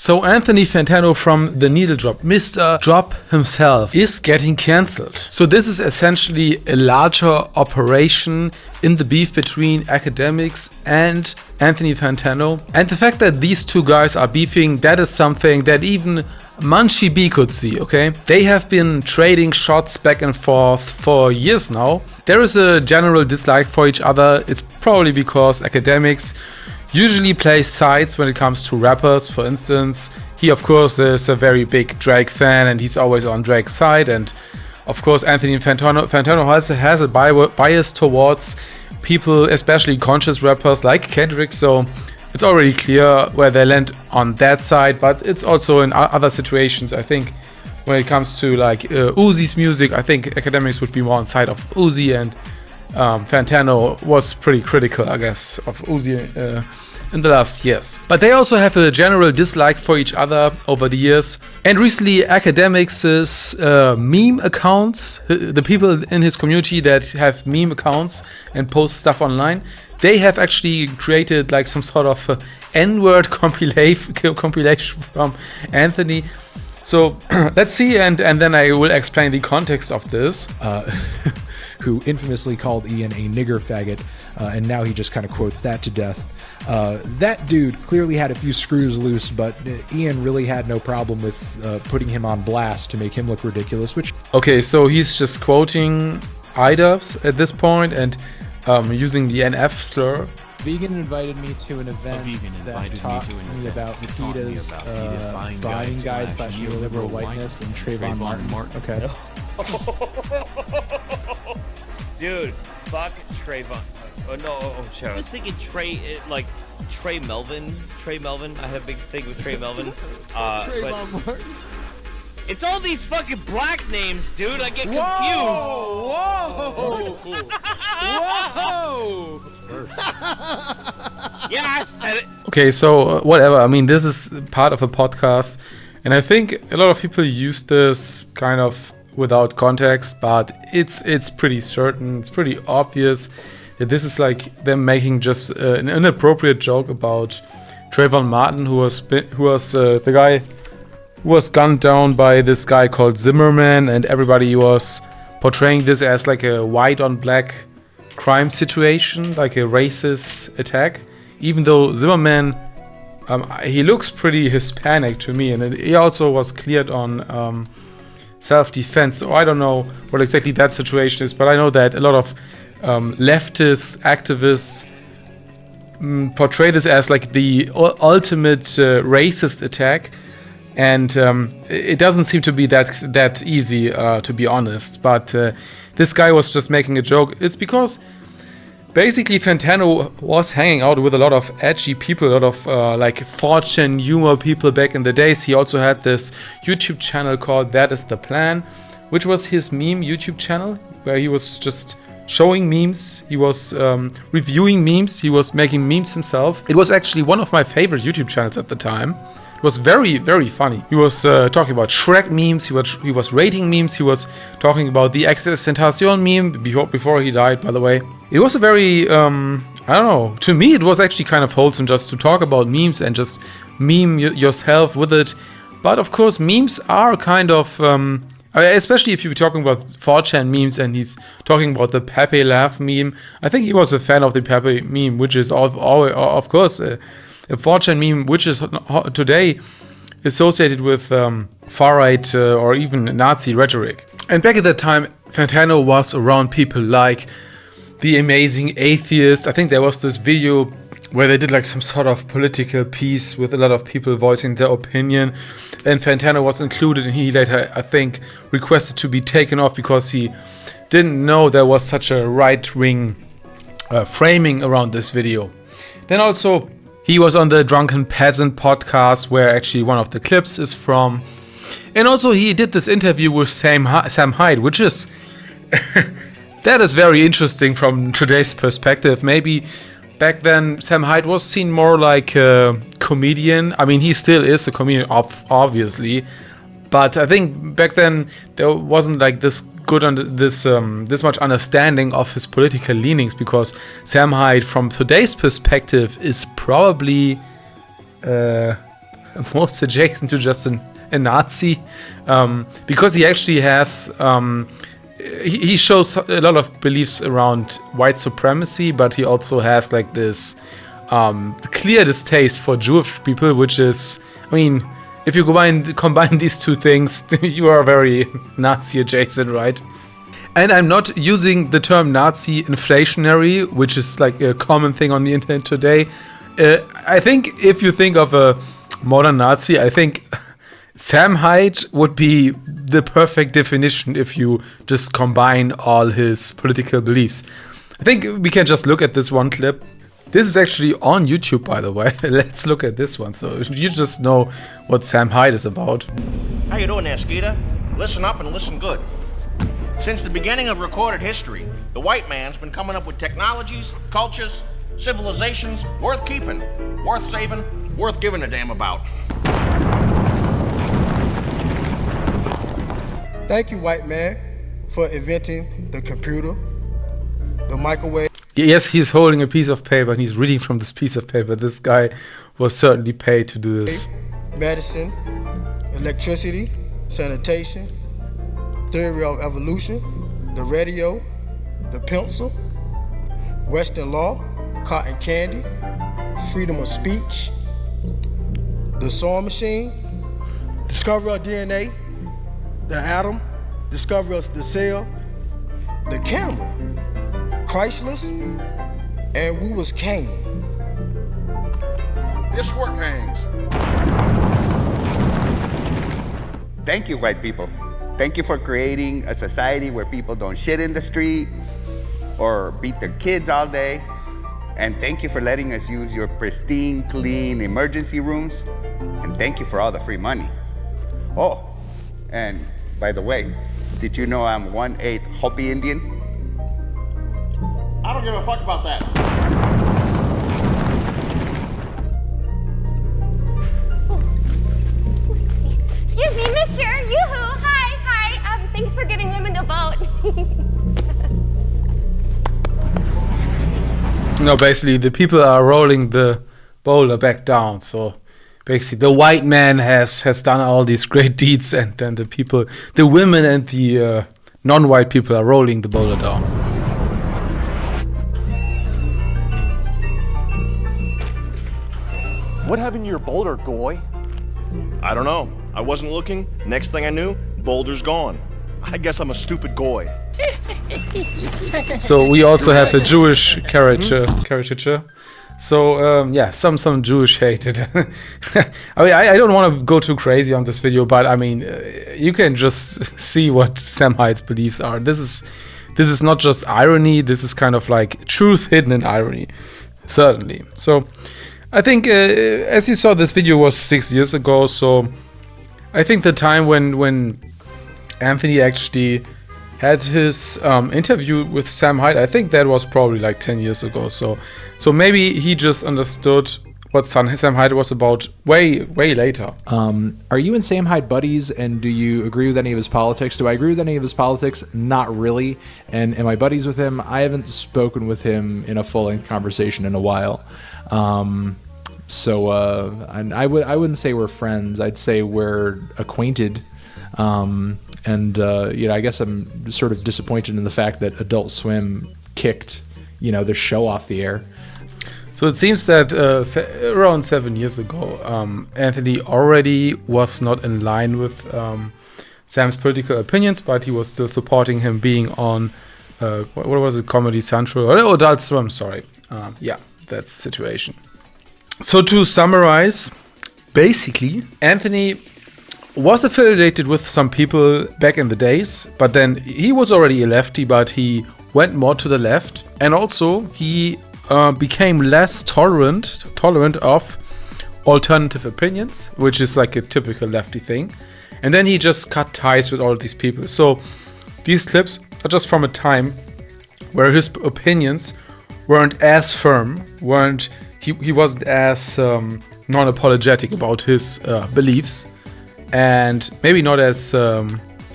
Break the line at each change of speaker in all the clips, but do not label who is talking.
So Anthony Fantano from The Needle Drop, Mr. Drop himself, is getting cancelled. So this is essentially a larger operation in the beef between Akademiks and Anthony Fantano. And the fact that these two guys are beefing, that is something that even Munchie B could see, okay? They have been trading shots back and forth for years now. There is a general dislike for each other. It's probably because Akademiks usually plays sides when it comes to rappers. For instance, he of course is a very big Drake fan and he's always on Drake's side, and of course Anthony Fantano has a bias towards people, especially conscious rappers like Kendrick, so it's already clear where they land on that side. But it's also in other situations, I think, when it comes to like Uzi's music, I think Akademiks would be more on side of Uzi, and Fantano was pretty critical, I guess, of Uzi in the last years. But they also have a general dislike for each other over the years. And recently, Akademiks' meme accounts, the people in his community that have meme accounts and post stuff online, they have actually created like some sort of N-word compilation from Anthony. So let's see, and then I will explain the context of this.
Who infamously called Ian a nigger faggot, and now he just kind of quotes that to death. That dude clearly had a few screws loose, but Ian really had no problem with putting him on blast to make him look ridiculous, which...
Okay, so he's just quoting iDubbbz at this point and using the NF slur.
Vegan invited me to an event that taught me about PETA's buying guide / neoliberal whiteness and Trayvon Martin. Okay.
Dude, fuck Trayvon. Oh no, shut up. I was thinking Trey Melvin. Trey Melvin. I had a big thing with Trey Melvin.
Trayvon Martin.
It's all these fucking black names, dude. I get confused.
Whoa!
What's worse?
Yeah, I said it.
Okay, so whatever. I mean, this is part of a podcast, and I think a lot of people use this kind of without context, but it's pretty certain, it's pretty obvious that this is like them making just an inappropriate joke about Trayvon Martin, who was the guy who was gunned down by this guy called Zimmerman, and everybody was portraying this as like a white on black crime situation, like a racist attack, even though Zimmerman, he looks pretty Hispanic to me, and he also was cleared on self-defense. So I don't know what exactly that situation is, but I know that a lot of leftist activists portray this as like the ultimate racist attack, and it doesn't seem to be that easy, to be honest. But this guy was just making a joke. It's because basically Fantano was hanging out with a lot of edgy people, a lot of like 4chan humor people back in the days. He also had this YouTube channel called That Is The Plan, which was his meme YouTube channel, where he was just showing memes, he was reviewing memes, he was making memes himself. It was actually one of my favorite YouTube channels at the time. It was very, very funny. He was talking about Shrek memes, he was rating memes, he was talking about the Extentacion meme before he died, by the way. It was a very, I don't know, to me it was actually kind of wholesome just to talk about memes and just meme yourself with it. But of course, memes are kind of, especially if you're talking about 4chan memes and he's talking about the Pepe laugh meme. I think he was a fan of the Pepe meme, which is of course a 4chan meme, which is today associated with far-right or even Nazi rhetoric. And back at that time, Fantano was around people like The Amazing Atheist. I think there was this video where they did like some sort of political piece with a lot of people voicing their opinion, and Fantano was included, and he later, I think, requested to be taken off because he didn't know there was such a right-wing framing around this video. Then also, he was on the Drunken Peasant podcast, where actually one of the clips is from. And also he did this interview with Sam Hyde, which is that is very interesting from today's perspective. Maybe back then Sam Hyde was seen more like a comedian. I mean, he still is a comedian, obviously, but I think back then there wasn't like this this much understanding of his political leanings, because Sam Hyde from today's perspective is probably most adjacent to just a Nazi, because he actually has he shows a lot of beliefs around white supremacy, but he also has like this clear distaste for Jewish people, which is, I mean, if you combine these two things, you are very Nazi adjacent, right? And I'm not using the term Nazi inflationary, which is like a common thing on the internet today. I think if you think of a modern Nazi, I think Sam Hyde would be the perfect definition if you just combine all his political beliefs. I think we can just look at this one clip. This is actually on YouTube, by the way. Let's look at this one, so you just know what Sam Hyde is about.
How you doing there, Skeeter? Listen up and listen good. Since the beginning of recorded history, the white man's been coming up with technologies, cultures, civilizations worth keeping, worth saving, worth giving a damn about.
Thank you, white man, for inventing the computer, the microwave.
Yes, he's holding a piece of paper and he's reading from this piece of paper. This guy was certainly paid to do this.
Medicine, electricity, sanitation, theory of evolution, the radio, the pencil, Western law, cotton candy, freedom of speech, the sewing machine, discovery of DNA, the atom, discovery of the cell, the camera, Chrysler's, and we was king.
This work hangs.
Thank you, white people. Thank you for creating a society where people don't shit in the street or beat their kids all day. And thank you for letting us use your pristine, clean emergency rooms. And thank you for all the free money. Oh, and by the way, did you know I'm 1/8 Hopi Indian?
I don't give a fuck about that.
Excuse me, mister. Yoo-hoo. Hi. Thanks for giving women the vote.
No, basically, the people are rolling the boulder back down. So basically, the white man has done all these great deeds, and then the women and the non-white people are rolling the boulder down.
What happened to your boulder, Goy?
I don't know. I wasn't looking. Next thing I knew, boulder's gone. I guess I'm a stupid goy.
So we also have a Jewish caricature. So yeah, some Jewish hated. I mean, I don't want to go too crazy on this video, but I mean, you can just see what Sam Hyde's beliefs are. This is not just irony. This is kind of like truth hidden in irony, certainly. So I think, as you saw, this video was 6 years ago. So I think the time when Anthony actually had his interview with Sam Hyde, I think that was probably like 10 years ago. So maybe he just understood what Sam Hyde was about way later.
Are you and Sam Hyde buddies, and do you agree with any of his politics? Do I agree with any of his politics? Not really. And am I buddies with him? I haven't spoken with him in a full-length conversation in a while. And I wouldn't say we're friends. I'd say we're acquainted. I guess I'm sort of disappointed in the fact that Adult Swim kicked, the show off the air.
So it seems that around 7 years ago, Anthony already was not in line with Sam's political opinions, but he was still supporting him being on, what was it, Comedy Central, or Adult Swim, sorry. Yeah, that's the situation. So to summarize, basically, Anthony was affiliated with some people back in the days, but then he was already a lefty, but he went more to the left, and also he became less tolerant of alternative opinions, which is like a typical lefty thing, and then he just cut ties with all of these people. So these clips are just from a time where his opinions weren't as firm, he wasn't as non-apologetic about his beliefs, and maybe not as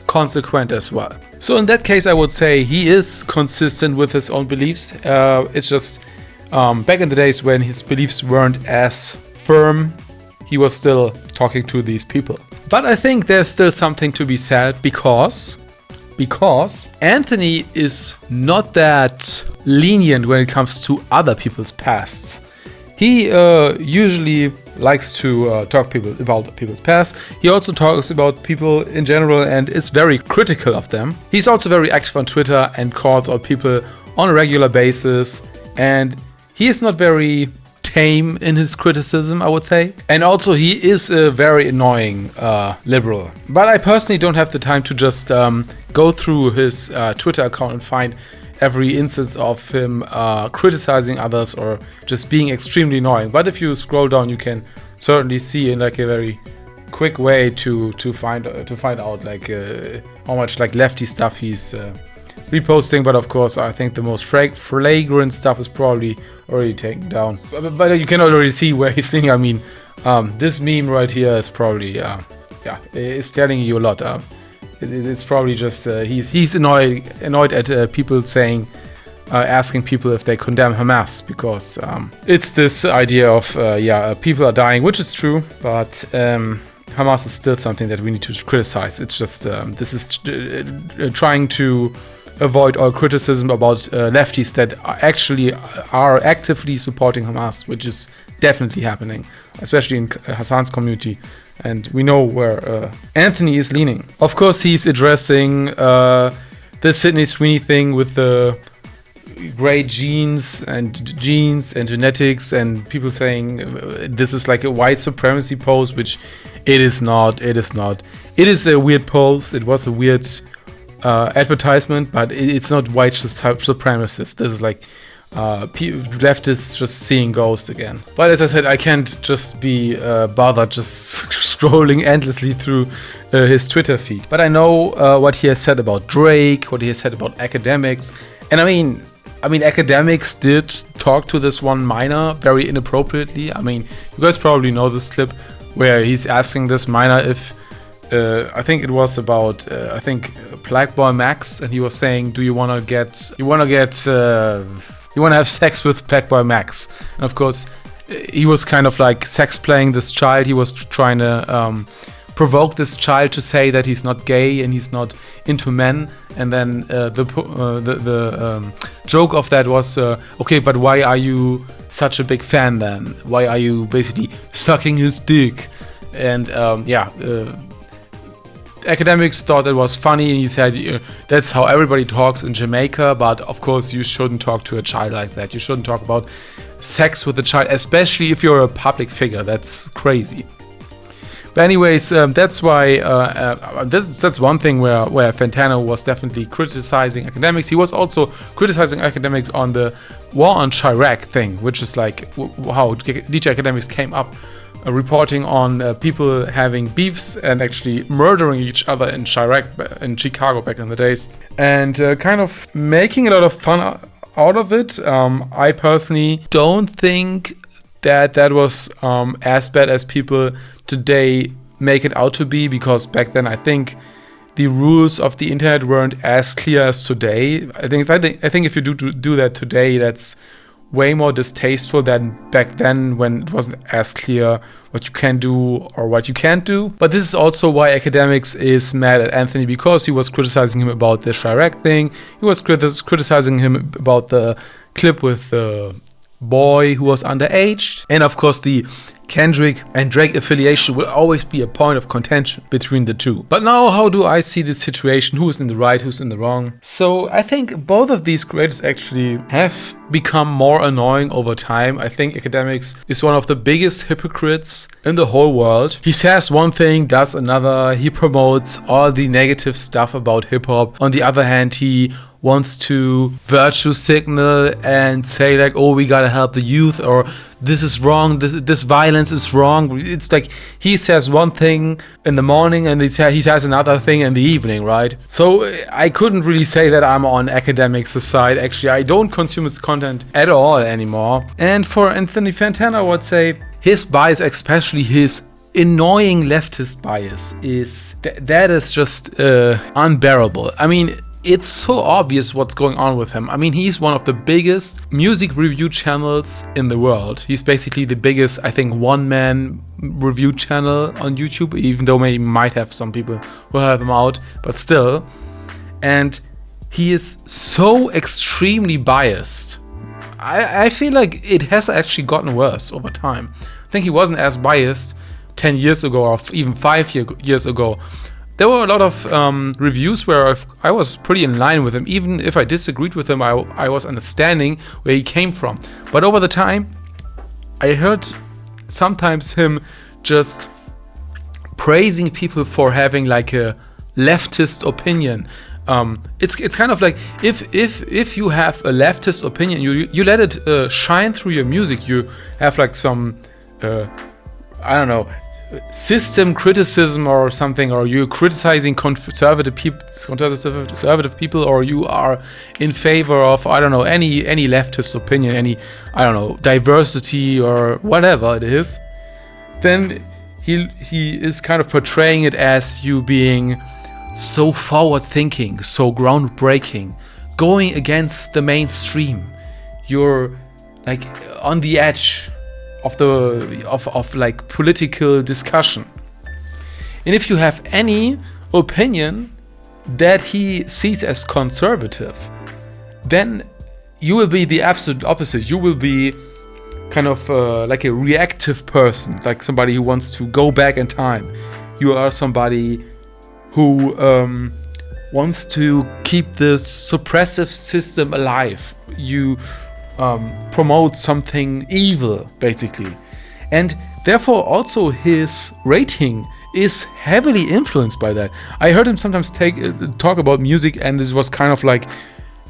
consequent as well. So in that case, I would say he is consistent with his own beliefs. It's just back in the days when his beliefs weren't as firm, he was still talking to these people. But I think there's still something to be said because Anthony is not that lenient when it comes to other people's pasts. He usually likes to talk about people's past. He also talks about people in general and is very critical of them. He's also very active on Twitter and calls out people on a regular basis. And he is not very tame in his criticism, I would say. And also he is a very annoying liberal. But I personally don't have the time to just go through his Twitter account and find every instance of him criticizing others or just being extremely annoying. But if you scroll down, you can certainly see in like a very quick way to find out like how much like lefty stuff he's reposting. But of course, I think the most flagrant stuff is probably already taken down. But you can already see where he's thinking. I mean, this meme right here is probably it's telling you a lot. It's probably just he's annoyed at people saying, asking people if they condemn Hamas, because it's this idea of people are dying, which is true, but Hamas is still something that we need to criticize. It's just this is trying to avoid all criticism about lefties that are actively supporting Hamas, which is definitely happening, especially in Hassan's community. And we know where Anthony is leaning. Of course, he's addressing the Sydney Sweeney thing with the great genes and genetics, and people saying this is like a white supremacy pose, which it is not. It is not. It is a weird pose. It was a weird advertisement, but it's not white supremacist. This is like leftists just seeing ghosts again. But as I said, I can't just be bothered just scrolling endlessly through his Twitter feed. But I know what he has said about Drake, what he has said about Akademiks, and I mean Akademiks did talk to this one minor very inappropriately. I mean, you guys probably know this clip where he's asking this minor if I think it was about Black Boy Max, and he was saying, "Do you want to have sex with Black Boy Max?" And of course, he was kind of like sex playing this child. He was trying to provoke this child to say that he's not gay and he's not into men. And then the joke of that was, okay, but why are you such a big fan then? Why are you basically sucking his dick? And Akademiks thought it was funny, and he said that's how everybody talks in Jamaica, but of course you shouldn't talk to a child like that. You shouldn't talk about sex with a child, especially if you're a public figure. That's crazy. But anyways, that's why that's one thing where Fantano was definitely criticizing Akademiks. He was also criticizing Akademiks on the war on Chirac thing, which is like how DJ Akademiks came up reporting on people having beefs and actually murdering each other in Chirac, in Chicago back in the days, and kind of making a lot of fun out of it. I personally don't think that was as bad as people today make it out to be, because back then I think the rules of the internet weren't as clear as today. I think if you do that today, that's way more distasteful than back then, when it wasn't as clear what you can do or what you can't do. But this is also why Akademiks is mad at Anthony, because he was criticizing him about the Chirac thing. He was criticizing him about the clip with the boy who was underage. And of course, the Kendrick and Drake affiliation will always be a point of contention between the two. But now, how do I see this situation? Who's in the right, who's in the wrong? So I think both of these creators actually have become more annoying over time. I think Akademiks is one of the biggest hypocrites in the whole world. He says one thing, does another. He promotes all the negative stuff about hip-hop. On the other hand, he wants to virtue signal and say like, oh, we gotta help the youth, or this is wrong, this violence is wrong. It's like he says one thing in the morning and he says another thing in the evening, right? So I couldn't really say that I'm on Akademiks' side. Actually, I don't consume his content at all anymore. And for Anthony Fantano, I would say his bias, especially his annoying leftist bias, is that is just unbearable. I mean, it's so obvious what's going on with him. I mean, he's one of the biggest music review channels in the world. He's basically the biggest, I think, one-man review channel on YouTube, even though maybe might have some people who have him out, but still. And he is so extremely biased. I feel like it has actually gotten worse over time. I think he wasn't as biased 10 years ago or even 5 years ago. There were a lot of reviews where I was pretty in line with him. Even if I disagreed with him, I was understanding where he came from. But over the time, I heard sometimes him just praising people for having like a leftist opinion. It's kind of like if you have a leftist opinion, you let it shine through your music. You have like some I don't know, system criticism or something, or you're criticizing conservative people, or you are in favor of, I don't know, any leftist opinion, any, I don't know, diversity or whatever it is, then he is kind of portraying it as you being so forward thinking, so groundbreaking, going against the mainstream. You're like on the edge of like political discussion. And if you have any opinion that he sees as conservative, then you will be the absolute opposite. You will be kind of like a reactive person, like somebody who wants to go back in time. You are somebody who wants to keep the suppressive system alive. You promote something evil, basically. And therefore also his rating is heavily influenced by that. I heard him sometimes talk about music, and it was kind of like,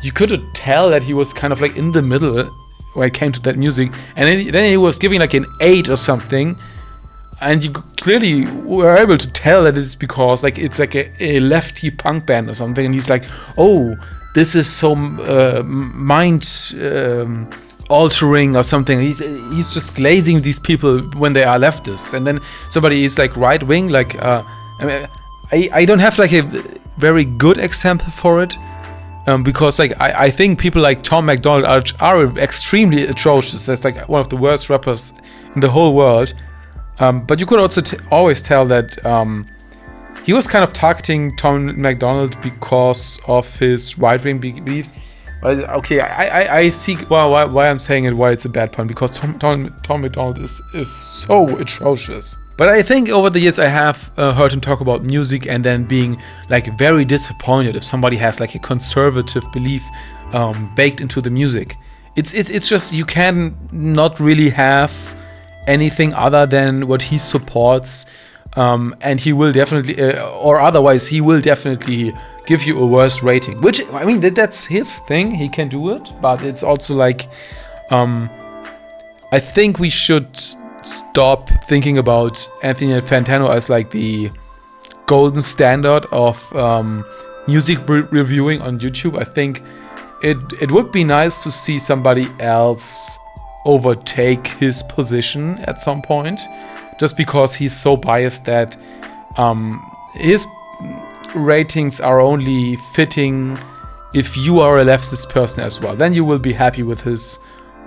you could tell that he was kind of like in the middle when it came to that music, and then he was giving like an 8 or something, and you clearly were able to tell that it's because like it's like a lefty punk band or something, and he's like, oh, this is so mind altering or something. He's just glazing these people when they are leftists, and then somebody is like right wing. Like I don't have like a very good example for it, because like I think people like Tom McDonald are extremely atrocious. That's like one of the worst rappers in the whole world. But you could also always tell that he was kind of targeting Tom McDonald because of his right-wing beliefs. But okay, I see why I'm saying it, why it's a bad pun, because Tom McDonald is so atrocious. But I think over the years I have heard him talk about music and then being like very disappointed if somebody has like a conservative belief baked into the music. It's just, you can not really have anything other than what he supports. And he will definitely, or otherwise, he will definitely give you a worse rating. Which, I mean, that's his thing. He can do it. But it's also like, I think we should stop thinking about Anthony Fantano as like the golden standard of music reviewing on YouTube. I think it would be nice to see somebody else overtake his position at some point. Just because he's so biased that his ratings are only fitting if you are a leftist person as well. Then you will be happy with his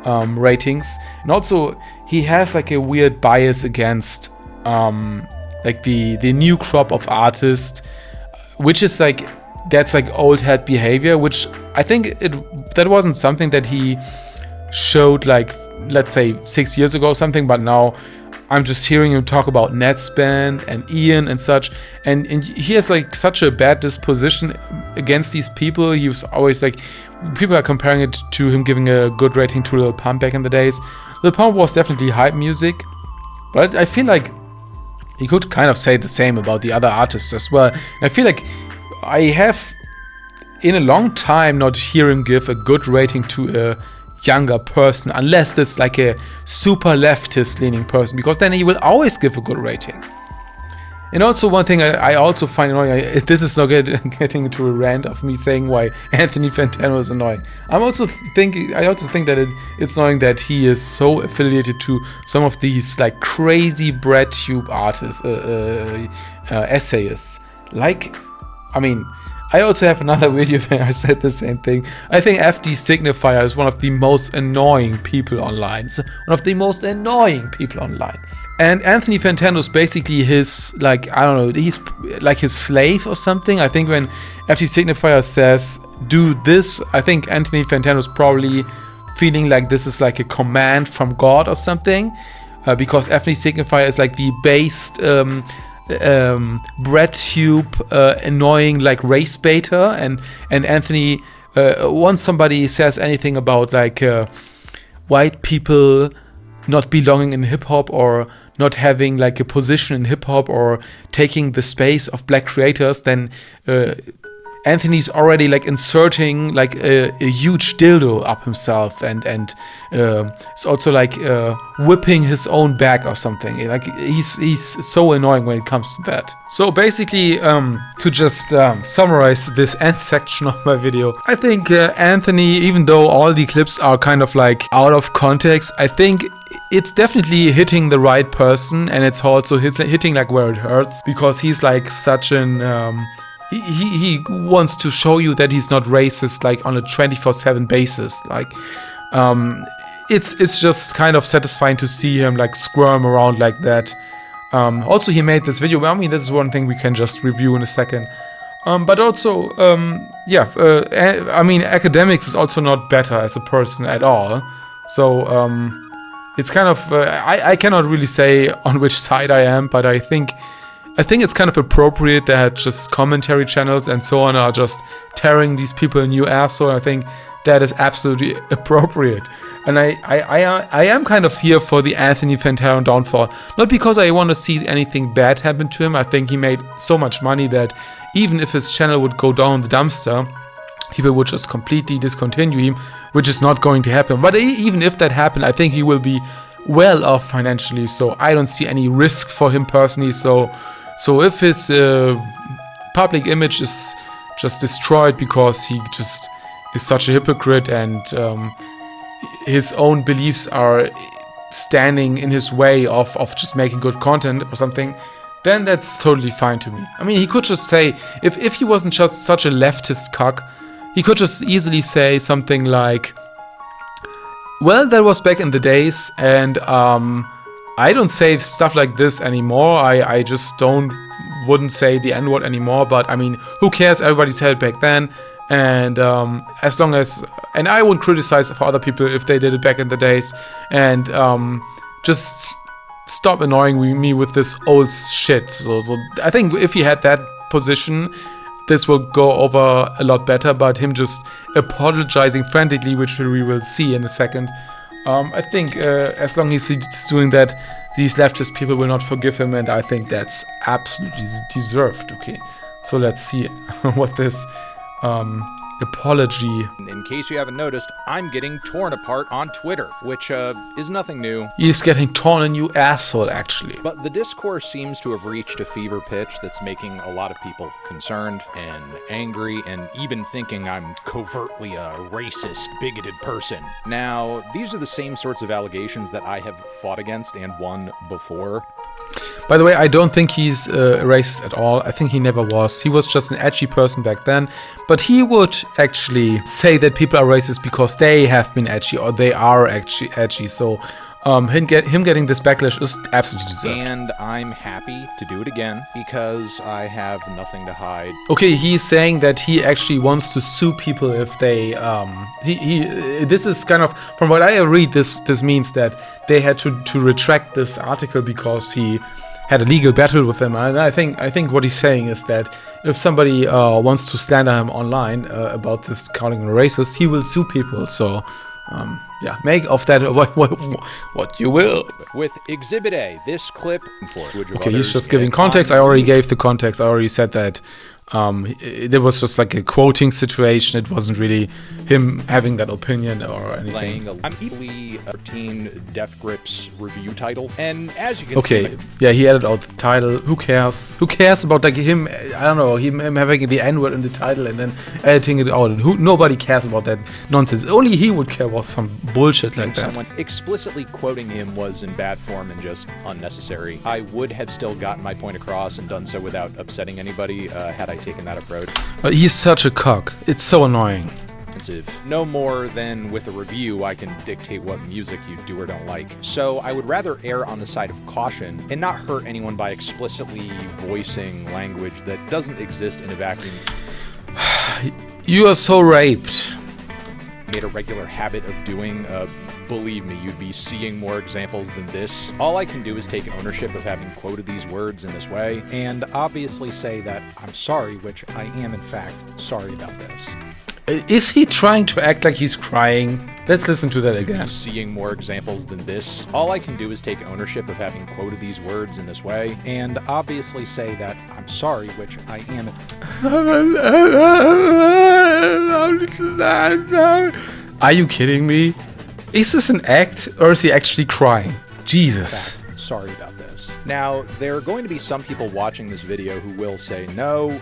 ratings. And also, he has like a weird bias against like the new crop of artists, which is like, that's like old hat behavior, which I think that wasn't something that he showed like, let's say 6 years ago or something, but now I'm just hearing him talk about Netspan and Ian and such, and he has like such a bad disposition against these people. He was always like, people are comparing it to him giving a good rating to Lil Pump back in the days. Lil Pump was definitely hype music, but I feel like he could kind of say the same about the other artists as well. And I feel like I have in a long time not hear him give a good rating to a younger person, unless it's like a super leftist leaning person, because then he will always give a good rating. And also one thing I also find annoying, this is not getting into a rant of me saying why Anthony Fantano is annoying. I also think that it's annoying that he is so affiliated to some of these like crazy BreadTube artists, essayists. Like, I mean, I also have another video where I said the same thing. I think FD Signifier is one of the most annoying people online. It's one of the most annoying people online. And Anthony Fantano is basically his, like, I don't know, he's like his slave or something. I think when FD Signifier says, do this, I think Anthony Fantano is probably feeling like this is like a command from God or something. Because FD Signifier is like the based bread tube annoying like race baiter, and Anthony once somebody says anything about like white people not belonging in hip-hop or not having like a position in hip-hop or taking the space of black creators, then Anthony's already like inserting like a huge dildo up himself, and it's also like whipping his own back or something. Like he's so annoying when it comes to that. So basically, to just summarize this end section of my video, I think Anthony, even though all the clips are kind of like out of context, I think it's definitely hitting the right person, and it's also hitting like where it hurts, because he's like such an he wants to show you that he's not racist like on a 24/7 basis. Like it's just kind of satisfying to see him like squirm around like that. Also, he made this video. I mean, this is one thing we can just review in a second. But also, I mean, Akademiks is also not better as a person at all. So it's kind of I cannot really say on which side I am, but I think it's kind of appropriate that just commentary channels and so on are just tearing these people a new asshole. I think that is absolutely appropriate. And I am kind of here for the Anthony Fantano downfall. Not because I want to see anything bad happen to him. I think he made so much money that even if his channel would go down the dumpster, people would just completely discontinue him, which is not going to happen. But even if that happened, I think he will be well off financially. So I don't see any risk for him personally. So if his public image is just destroyed because he just is such a hypocrite and his own beliefs are standing in his way of just making good content or something, then that's totally fine to me. I mean, he could just say, if he wasn't just such a leftist cuck, he could just easily say something like, well, that was back in the days, and I don't say stuff like this anymore. I just wouldn't say the N-word anymore. But I mean, who cares? Everybody said it back then. And as long as... And I wouldn't criticize for other people if they did it back in the days. And just stop annoying me with this old shit. So I think if he had that position, this will go over a lot better. But him just apologizing frantically, which we will see in a second, I think as long as he's doing that, these leftist people will not forgive him, and I think that's absolutely deserved. Okay, so let's see what this apology...
In case you haven't noticed, I'm getting torn apart on Twitter, which is nothing new.
He's getting torn a new asshole, actually.
But the discourse seems to have reached a fever pitch that's making a lot of people concerned and angry, and even thinking I'm covertly a racist, bigoted person. Now, these are the same sorts of allegations that I have fought against and won before.
By the way, I don't think he's a racist at all. I think he never was. He was just an edgy person back then. But he would actually say that people are racist because they have been edgy or they are actually edgy. So him getting this backlash is absolutely deserved.
And I'm happy to do it again because I have nothing to hide.
Okay, he's saying that he actually wants to sue people if they... this is kind of... From what I read, this means that they had to retract this article because he had a legal battle with them. And I think what he's saying is that if somebody wants to slander him online about this calling him a racist, he will sue people. So... yeah, make of that what you will.
With Exhibit A, this clip...
Okay, he's just giving context. I already gave the context. I already said that it was just like a quoting situation. It wasn't really him having that opinion or anything.
I'm equally 13 Death Grips review title, and as you can see...
Okay, yeah, he added out the title. Who cares? Who cares about like him? I don't know, him having the N-word in the title and then editing it out. Nobody cares about that nonsense. Only he would care about some bullshit like that.
Someone explicitly quoting him was in bad form and just unnecessary. I would have still gotten my point across and done so without upsetting anybody had I by taking that approach.
He's such a cock. It's so annoying.
No more than with a review, I can dictate what music you do or don't like. So I would rather err on the side of caution and not hurt anyone by explicitly voicing language that doesn't exist in a vacuum.
You are so raped.
Made a regular habit of doing. Believe me, you'd be seeing more examples than this. All I can do is take ownership of having quoted these words in this way, and obviously say that I'm sorry, which I am in fact sorry about this.
Is he trying to act like he's crying? Let's listen to that again.
Seeing more examples than this. All I can do is take ownership of having quoted these words in this way, and obviously say that I'm sorry, which I am.
Are you kidding me? Is this an act, or is he actually crying? Jesus.
Sorry about this. Now, there are going to be some people watching this video who will say, no,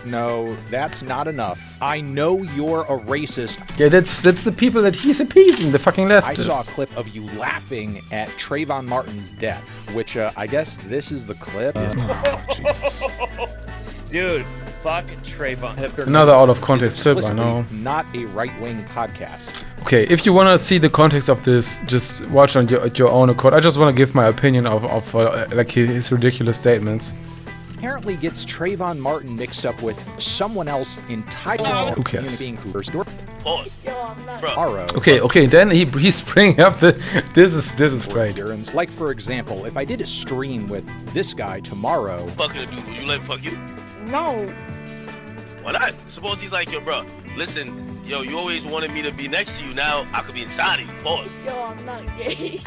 that's not enough. I know you're a racist.
Yeah, that's the people that he's appeasing, the fucking leftists.
I saw a clip of you laughing at Trayvon Martin's death, which I guess this is the clip.
Jesus.
Dude, fuck Trayvon.
Another out of context clip, I know.
Not a right-wing podcast.
Okay, if you want to see the context of this, just watch on your own accord. I just want to give my opinion of like his ridiculous statements.
Apparently gets Trayvon Martin mixed up with someone else entirely.
Who cares?
Pause.
Bro.
Okay, then he's bringing up the this is great.
Like for example, if I did a stream with this guy tomorrow.
Fuck it, dude. Will you let him fuck you?
No.
Why not? Suppose he's like, yo, bro, listen, yo, you always wanted me to be next to you. Now I could be inside of you. Pause.
Yo, I'm not gay.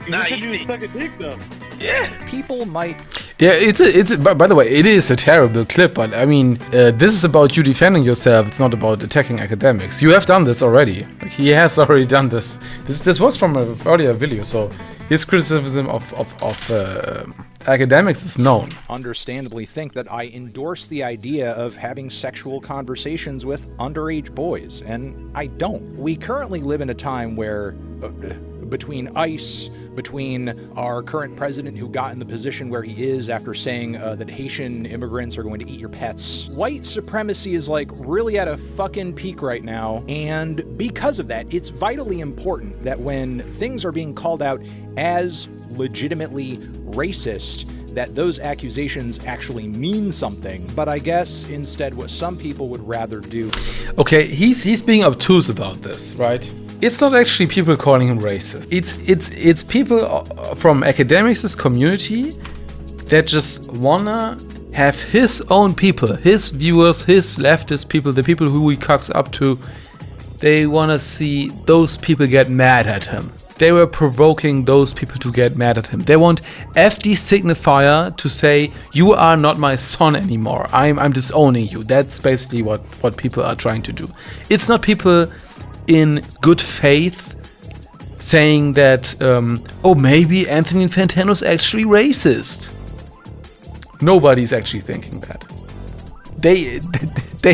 Nah, you
suck a dick though.
Yeah.
People might.
Yeah, it's by the way, it is a terrible clip, but I mean, this is about you defending yourself. It's not about attacking academics. You have done this already. Like, he has already done this. This was from an earlier video, so his criticism of academics is known.
Understandably think that I endorse the idea of having sexual conversations with underage boys, and I don't. We currently live in a time where, between ICE, between our current president who got in the position where he is after saying that Haitian immigrants are going to eat your pets, white supremacy is like really at a fucking peak right now, and because of that, it's vitally important that when things are being called out as legitimately racist, that those accusations actually mean something. But I guess instead what some people would rather do.
Okay, he's being obtuse about this, right? It's not actually people calling him racist. It's people from academics' community that just wanna have his own people, his viewers, his leftist people, the people who he cocks up to. They wanna see those people get mad at him. They were provoking those people to get mad at him. They want FD signifier to say, you are not my son anymore. I'm disowning you. That's basically what people are trying to do. It's not people in good faith saying that, oh, maybe Anthony Fantano's actually racist. Nobody's actually thinking that. They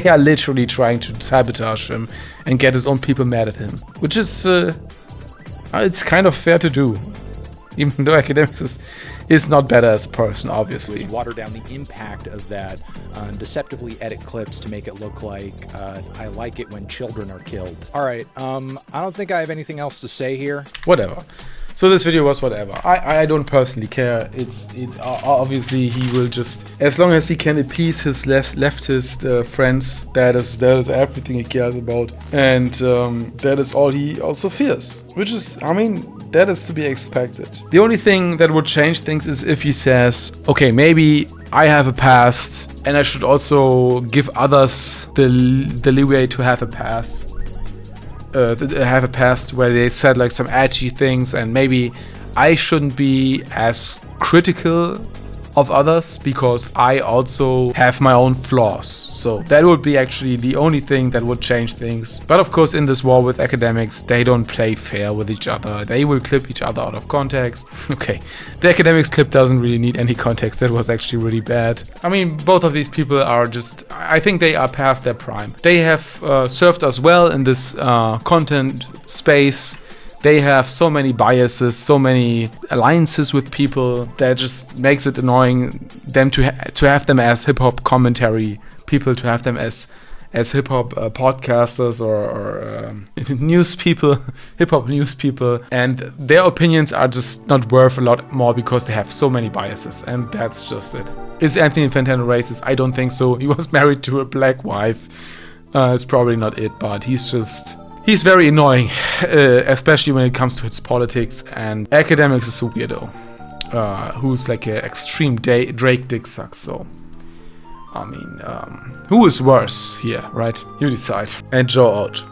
are literally trying to sabotage him and get his own people mad at him, which is it's kind of fair to do, even though Akademiks is not better as a person, obviously.
Water down the impact of that, deceptively edit clips to make it look like I like it when children are killed. All right, I don't think I have anything else to say here.
Whatever. So this video was whatever. I don't personally care. It's obviously he will just, as long as he can appease his leftist friends, that is everything he cares about, and that is all he also fears. Which is, I mean, that is to be expected. The only thing that would change things is if he says, okay, maybe I have a past, and I should also give others the leeway to have a past. Have a past where they said like some edgy things, and maybe I shouldn't be as critical of others because I also have my own flaws. So that would be actually the only thing that would change things. But of course, in this war with academics, they don't play fair with each other. They will clip each other out of context. Okay, the academics clip doesn't really need any context. That was actually really bad. I mean, both of these people are just, I think they are past their prime. They have served us well in this content space, they have so many biases, so many alliances with people that just makes it annoying them to have them as hip-hop commentary people, to have them as hip-hop podcasters or news people, hip-hop news people, and their opinions are just not worth a lot more because they have so many biases, and that's just it. Is Anthony Fantano racist? I don't think so. He was married to a black wife. It's probably not it, but he's very annoying, especially when it comes to his politics, and Akademiks is a weirdo, who's like an extreme Drake dick suck, so... I mean, who is worse here, right? You decide. And Joe out.